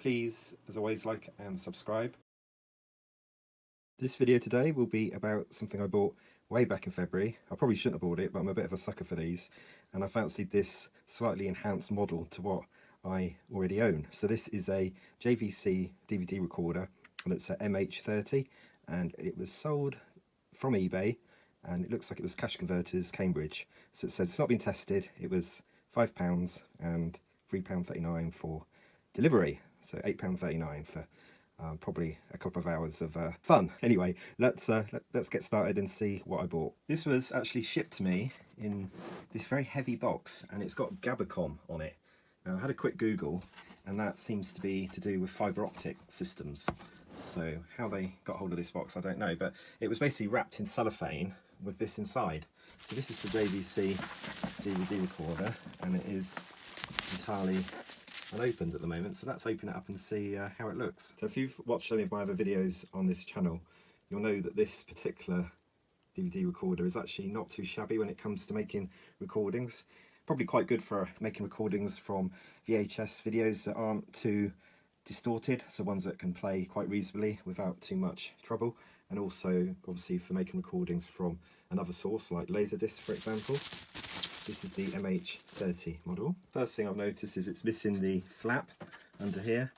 Please, as always, like and subscribe. This video today will be about something I bought way back in February. I probably shouldn't have bought it, but I'm a bit of a sucker for these, and I fancied this slightly enhanced model to what I already own. So this is a JVC DVD recorder, and it's a MH30, and it was sold from eBay, and it looks like it was Cash Converters, Cambridge. So it says it's not been tested. It was £5 and £3.39 for delivery, so £8.39 for probably a couple of hours of fun. Anyway, let's get started and see what I bought. This was actually shipped to me in this very heavy box, and it's got Gabacom on it. Now, I had a quick Google, and that seems to be to do with fibre optic systems. So how they got hold of this box, I don't know, but it was basically wrapped in cellophane with this inside. So this is the JVC DVD recorder, and it is entirely unopened at the moment, so let's open it up and see how it looks. So if you've watched any of my other videos on this channel, you'll know that this particular DVD recorder is actually not too shabby when it comes to making recordings. Probably quite good for making recordings from VHS videos that aren't too distorted, so ones that can play quite reasonably without too much trouble, and also obviously for making recordings from another source like Laserdisc, for example. This is the MH30 model. First thing I've noticed is it's missing the flap under here,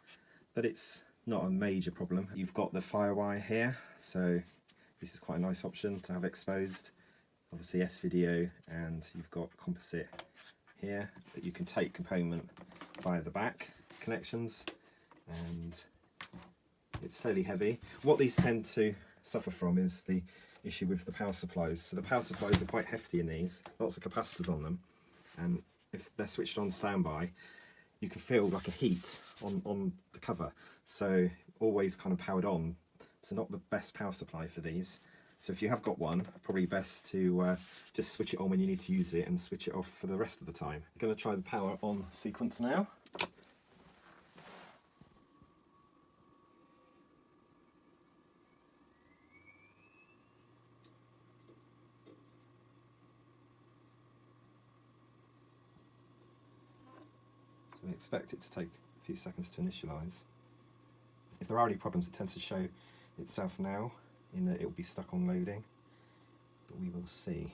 but it's not a major problem. You've got the firewire here, so this is quite a nice option to have exposed. Obviously S-video, and you've got composite here that you can take component via the back connections, and it's fairly heavy. What these tend to suffer from is the issue with the power supplies. So the power supplies are quite hefty in these, lots of capacitors on them, and if they're switched on standby, you can feel like a heat on the cover. So always kind of powered on, so not the best power supply for these. So if you have got one, probably best to just switch it on when you need to use it and switch it off for the rest of the time. I'm going to try the power on sequence now. We expect it to take a few seconds to initialize. If there are any problems, it tends to show itself now, in that it will be stuck on loading, but we will see.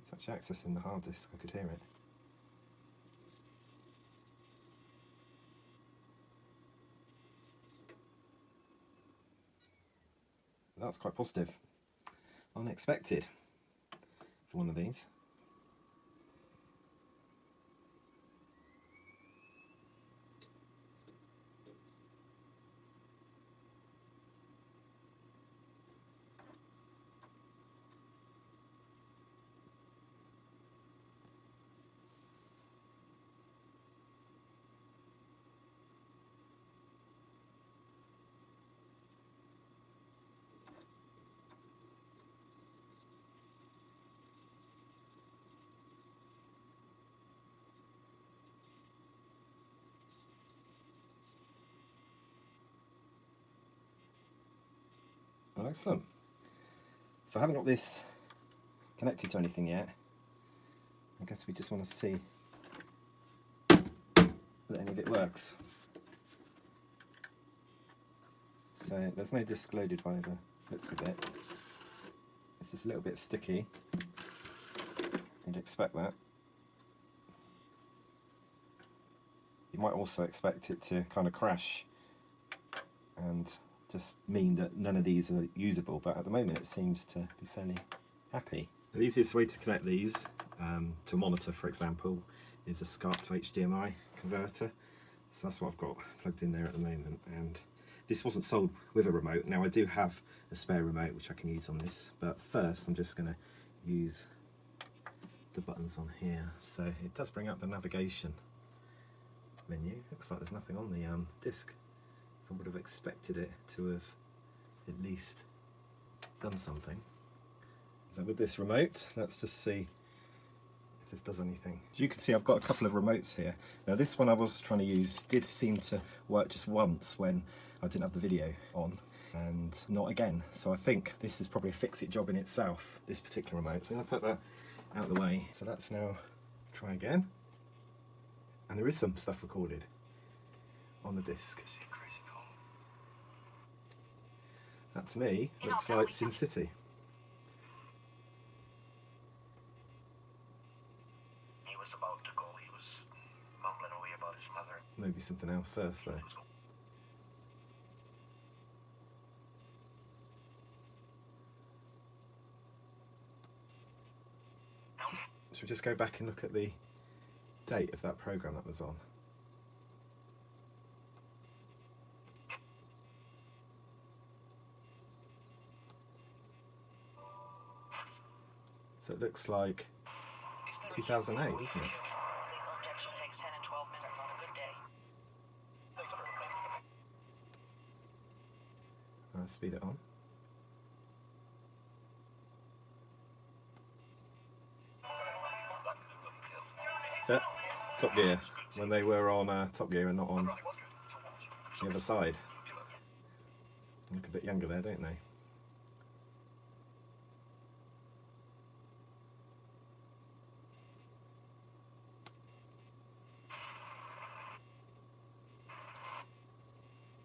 It's actually accessing the hard disk, I could hear it. That's quite positive. Unexpected for one of these. Oh, excellent. So I haven't got this connected to anything yet. I guess we just want to see that any of it works. So there's no disk loaded by the looks of it. It's just a little bit sticky. You'd expect that. You might also expect it to kind of crash and just mean that none of these are usable, but at the moment it seems to be fairly happy. The easiest way to connect these to a monitor, for example, is a SCART to HDMI converter. So that's what I've got plugged in there at the moment, and this wasn't sold with a remote. Now I do have a spare remote which I can use on this, but first I'm just going to use the buttons on here. So it does bring up the navigation menu. Looks like there's nothing on the disc. I would have expected it to have at least done something. So with this remote, let's just see if this does anything. As you can see, I've got a couple of remotes here. Now this one I was trying to use did seem to work just once when I didn't have the video on, and not again. So I think this is probably a fix-it job in itself, this particular remote. So I'm going to put that out of the way. So let's now try again. And there is some stuff recorded on the disc. That to me looks like Sin City. He was about to go. He was mumbling away about his mother. Maybe something else first though. Should we just go back and look at the date of that program that was on? So it looks like 2008, doesn't it? Lethal injection takes 10 and 12 minutes on a good day. I'll speed it on. Yeah, Top Gear, when they were on Top Gear and not on the other side. They look a bit younger there, don't they?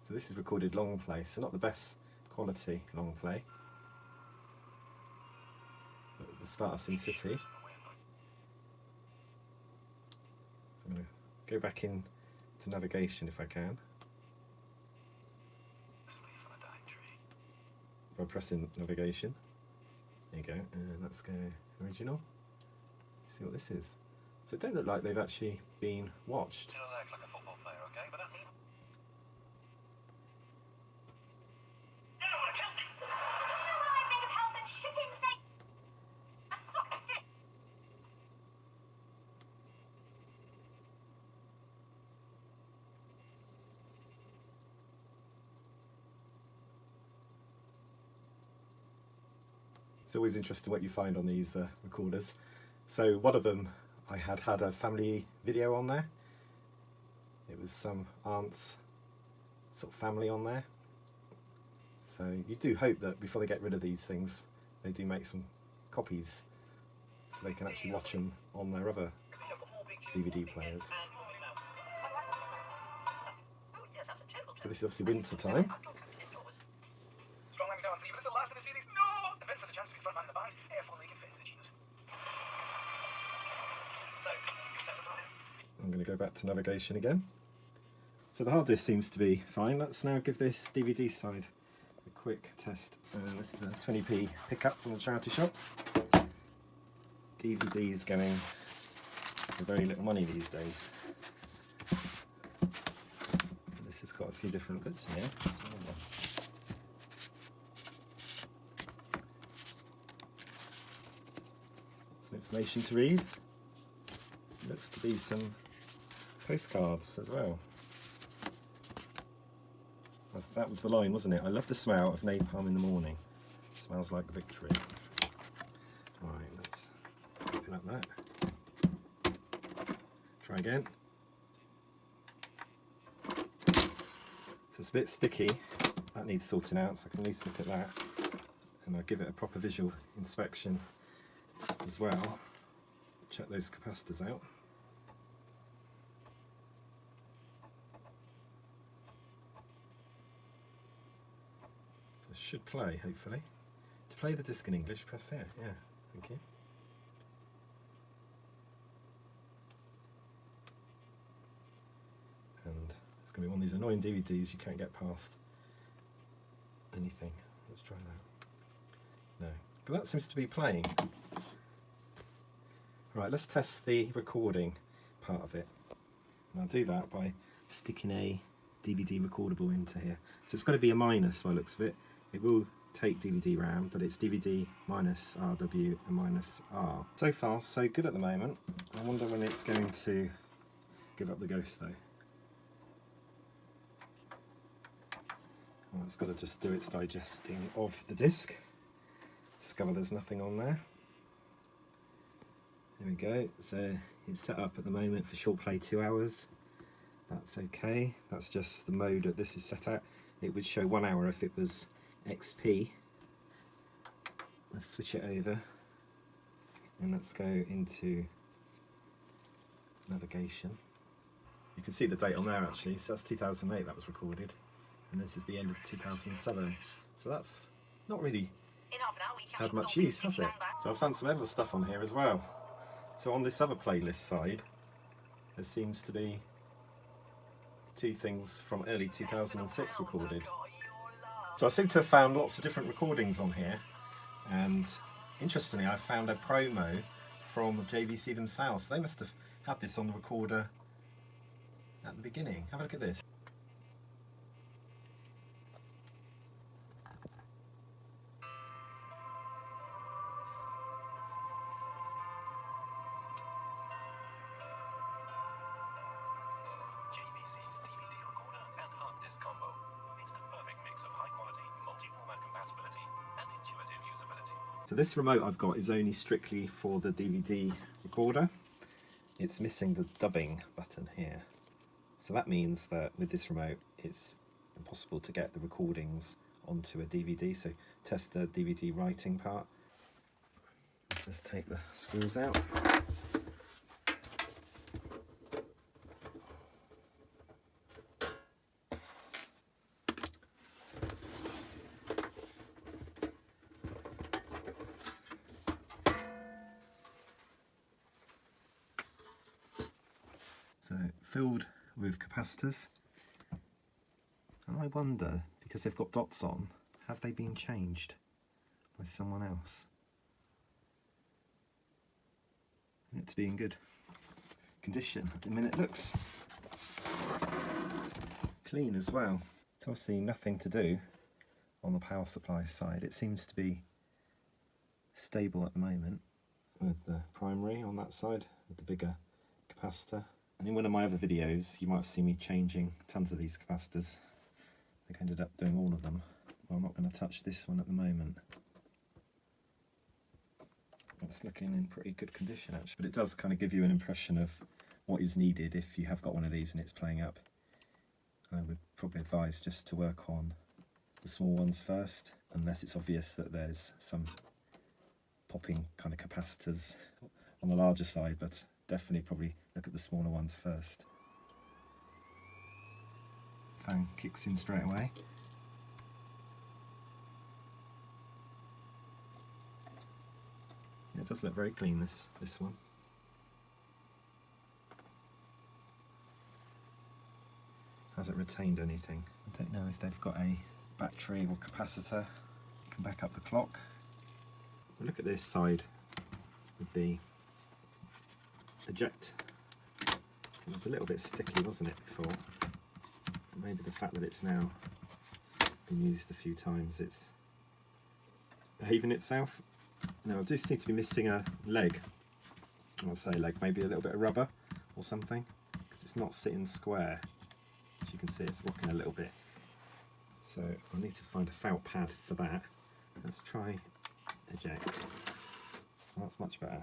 So this is recorded long play, so not the best quality long play. But the start of Sin City. So I'm going to go back in to navigation if I can. By pressing navigation. There you go, and let's go original. See what this is. So it don't look like they've actually been watched. Like a football player, okay? But It's always interesting what you find on these recorders. So one of them, I had a family video on there. It was some aunt's sort of family on there. So you do hope that before they get rid of these things, they do make some copies so they can actually watch them on their other DVD players. So this is obviously winter time. I'm going to go back to navigation again. So the hard disk seems to be fine. Let's now give this DVD side a quick test. This is a 20p pickup from the charity shop. DVDs going for very little money these days. So this has got a few different bits in here. Some information to read. Looks to be some postcards as well. That was the line, wasn't it? I love the smell of napalm in the morning. It smells like victory. Alright, let's open up that. Try again. So it's a bit sticky. That needs sorting out, so I can at least look at that. And I'll give it a proper visual inspection as well. Check those capacitors out. Should play, hopefully. To play the disc in English, press here. Yeah, thank you. And it's going to be one of these annoying DVDs you can't get past anything. Let's try that. No, but that seems to be playing. Right, let's test the recording part of it. And I'll do that by sticking a DVD recordable into here. So it's got to be a minus by the looks of it. It will take DVD RAM, but it's DVD minus RW and minus R. So far, so good at the moment. I wonder when it's going to give up the ghost, though. Well, it's got to just do its digesting of the disc. Discover there's nothing on there. There we go. So it's set up at the moment for short play 2 hours. That's okay. That's just the mode that this is set at. It would show 1 hour if it was XP. Let's switch it over. And let's go into navigation. You can see the date on there actually, so that's 2008 that was recorded, and this is the end of 2007. So that's not really had much use, has it? So I found some other stuff on here as well. So on this other playlist side, there seems to be 2 things from early 2006 recorded. So I seem to have found lots of different recordings on here, and interestingly I found a promo from JVC themselves. They must have had this on the recorder at the beginning. Have a look at this. JVC's DVD recorder and hard disk combo. It's the perfect mix of high quality, multi-format compatibility and intuitive usability. So this remote I've got is only strictly for the DVD recorder. It's missing the dubbing button here. So that means that with this remote it's impossible to get the recordings onto a DVD. So test the DVD writing part. Just take the screws out. So filled with capacitors, and I wonder, because they've got dots on, have they been changed by someone else? And it to be in good condition at the minute. It looks clean as well. It's obviously nothing to do on the power supply side. It seems to be stable at the moment with the primary on that side with the bigger capacitor. And in one of my other videos you might have seen me changing tons of these capacitors. I think I ended up doing all of them. Well, I'm not going to touch this one at the moment. It's looking in pretty good condition actually, but it does kind of give you an impression of what is needed if you have got one of these and it's playing up. I would probably advise just to work on the small ones first, unless it's obvious that there's some popping kind of capacitors on the larger side, but definitely probably look at the smaller ones first. Fan kicks in straight away. Yeah, it does look very clean, this one. Hasn't retained anything. I don't know if they've got a battery or capacitor. You can back up the clock. Look at this side with the eject. It was a little bit sticky, wasn't it, before? Maybe the fact that it's now been used a few times, it's behaving itself. Now I do seem to be missing a leg. I'll say leg, maybe a little bit of rubber or something, because it's not sitting square. As you can see, it's rocking a little bit. So I need to find a felt pad for that. Let's try eject. Well, that's much better.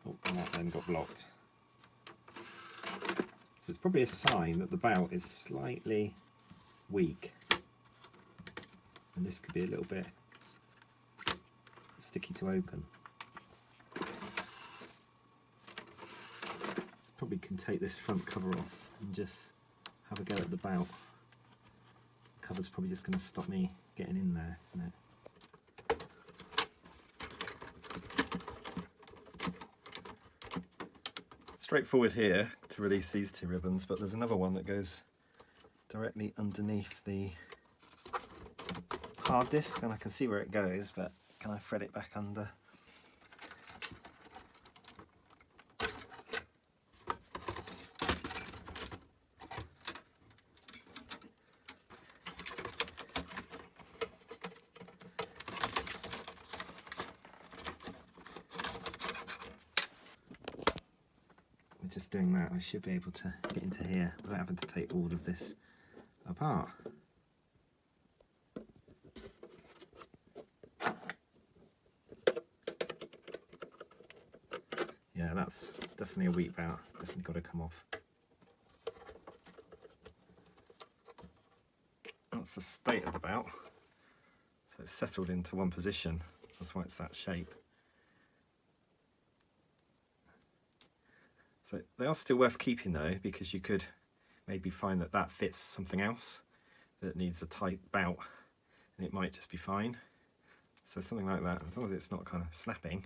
Oh, and that then got blocked. So it's probably a sign that the bout is slightly weak. And this could be a little bit sticky to open. So probably can take this front cover off and just have a go at the bout. The cover's probably just going to stop me getting in there, isn't it? Straightforward here to release these 2 ribbons, but there's another one that goes directly underneath the hard disk, and I can see where it goes, but can I thread it back under? Just doing that, I should be able to get into here without having to take all of this apart. Yeah, that's definitely a weak bout. It's definitely got to come off. That's the state of the bout. So So it's settled into one position. That's why it's that shape. So they are still worth keeping though, because you could maybe find that that fits something else that needs a tight bout, and it might just be fine. So something like that, as long as it's not kind of snapping,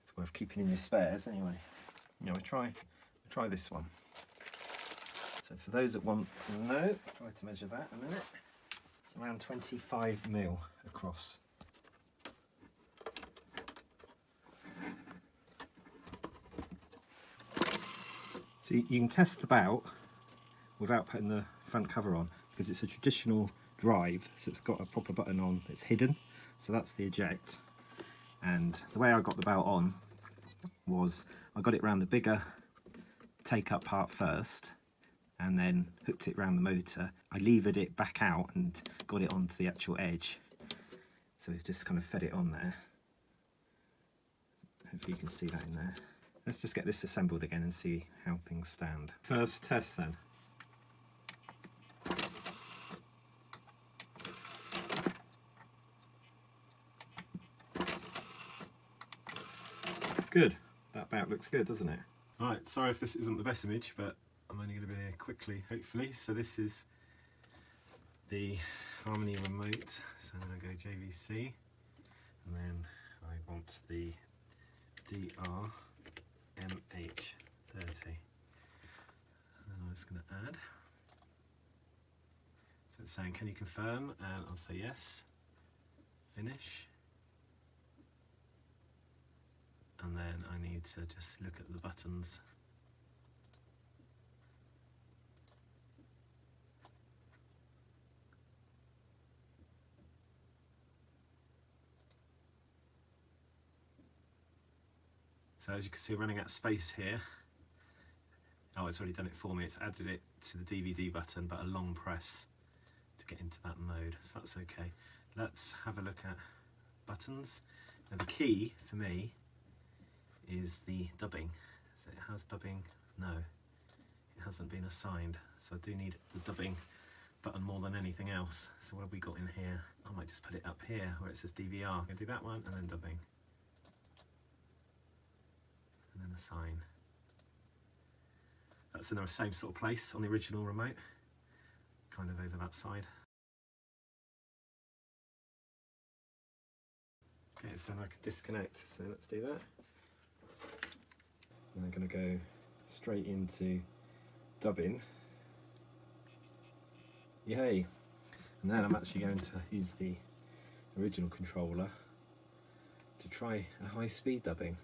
it's worth keeping in your spares anyway. You know, we try this one. So for those that want to know, try to measure that in a minute. It's around 25mm across. So you can test the bout without putting the front cover on, because it's a traditional drive, so it's got a proper button on, it's hidden, so that's the eject. And the way I got the bout on was I got it around the bigger take up part first and then hooked it around the motor. I levered it back out and got it onto the actual edge, so it just kind of fed it on there. Hopefully you can see that in there. Let's just get this assembled again and see how things stand. First test then. Good, that bout looks good, doesn't it? Right, sorry if this isn't the best image, but I'm only going to be there quickly, hopefully. So this is the Harmony remote, so I'm going to go JVC, and then I want the DR-MH30, and then I'm just going to add. So it's saying, can you confirm? And I'll say yes, finish. And then I need to just look at the buttons. So as you can see, we're running out of space here. Oh, it's already done it for me. It's added it to the DVD button, but a long press to get into that mode. So that's okay. Let's have a look at buttons. Now the key for me is the dubbing. So it has dubbing? No, it hasn't been assigned. So I do need the dubbing button more than anything else. So what have we got in here? I might just put it up here where it says DVR. I'm going to do that one and then dubbing. And then assign. That's in the same sort of place on the original remote, kind of over that side. Okay, so I can disconnect, so let's do that. And I'm going to go straight into dubbing. Yay! And then I'm actually going to use the original controller to try a high-speed dubbing.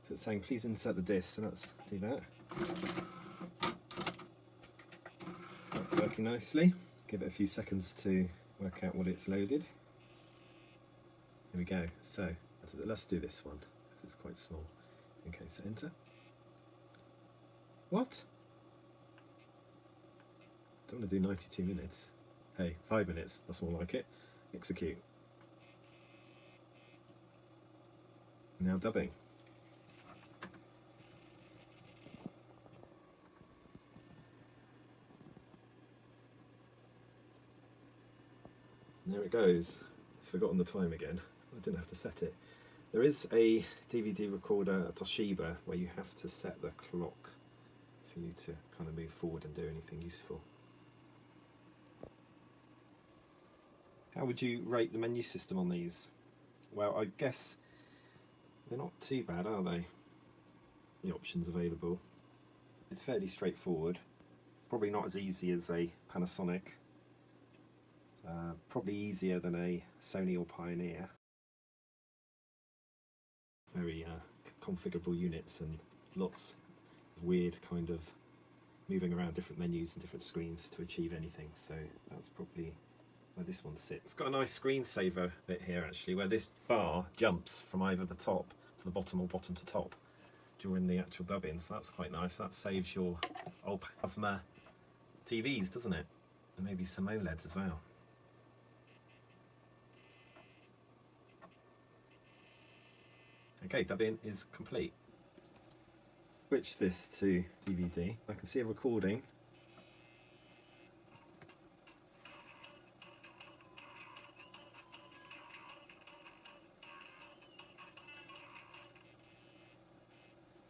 So it's saying please insert the disc, so let's do that. That's working nicely. Give it a few seconds to work out what it's loaded. Here we go. So let's do this one. This is quite small. Okay, so enter. What? Don't want to do 92 minutes. Hey, 5 minutes. That's more like it. Execute. Now dubbing. There it goes. It's forgotten the time again. I didn't have to set it. There is a DVD recorder, a Toshiba, where you have to set the clock for you to kind of move forward and do anything useful. How would you rate the menu system on these? Well, I guess they're not too bad, are they? The options available. It's fairly straightforward. Probably not as easy as a Panasonic. Probably easier than a Sony or Pioneer. Very configurable units and lots of weird kind of moving around different menus and different screens to achieve anything, so that's probably where this one sits. It's got a nice screensaver bit here actually, where this bar jumps from either the top to the bottom or bottom to top during the actual dubbing, so that's quite nice. That saves your old plasma TVs, doesn't it? And maybe some OLEDs as well. Okay, dubbing is complete. Switch this to DVD. I can see a recording.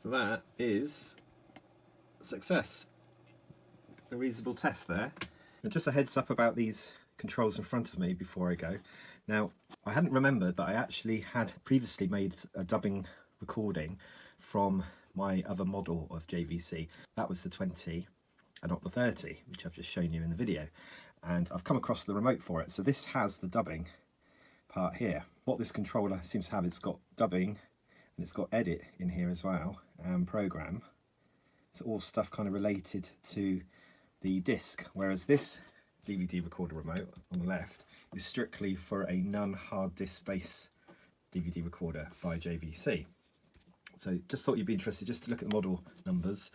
So that is a success. A reasonable test there. And just a heads up about these controls in front of me before I go. Now, I hadn't remembered that I actually had previously made a dubbing recording from my other model of JVC. That was the 20 and not the 30, which I've just shown you in the video. And I've come across the remote for it. So this has the dubbing part here. What this controller seems to have, it's got dubbing and it's got edit in here as well, and program. It's all stuff kind of related to the disc, whereas this DVD recorder remote on the left is strictly for a non-hard disk based DVD recorder by JVC. So just thought you'd be interested just to look at the model numbers,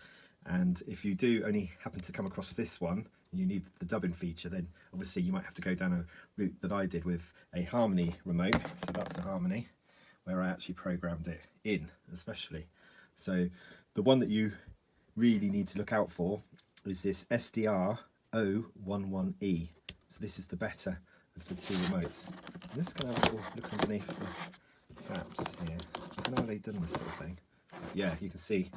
and if you do only happen to come across this one and you need the dubbing feature, then obviously you might have to go down a route that I did with a Harmony remote. So that's a Harmony where I actually programmed it in especially. So the one that you really need to look out for is this SDR-011E. So this is the better of the two remotes. I'm just going to have a little look underneath the flaps here. I don't know how they've done this sort of thing. But yeah, you can see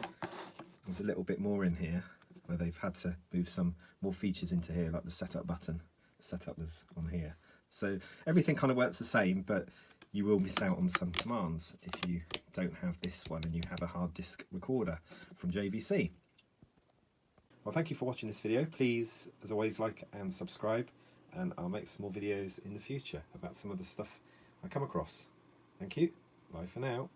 there's a little bit more in here where they've had to move some more features into here, like the setup button. The setup was on here. So everything kind of works the same, but you will miss out on some commands if you don't have this one and you have a hard disk recorder from JVC. Well, thank you for watching this video. Please, as always, like and subscribe, and I'll make some more videos in the future about some of the stuff I come across. Thank you. Bye for now.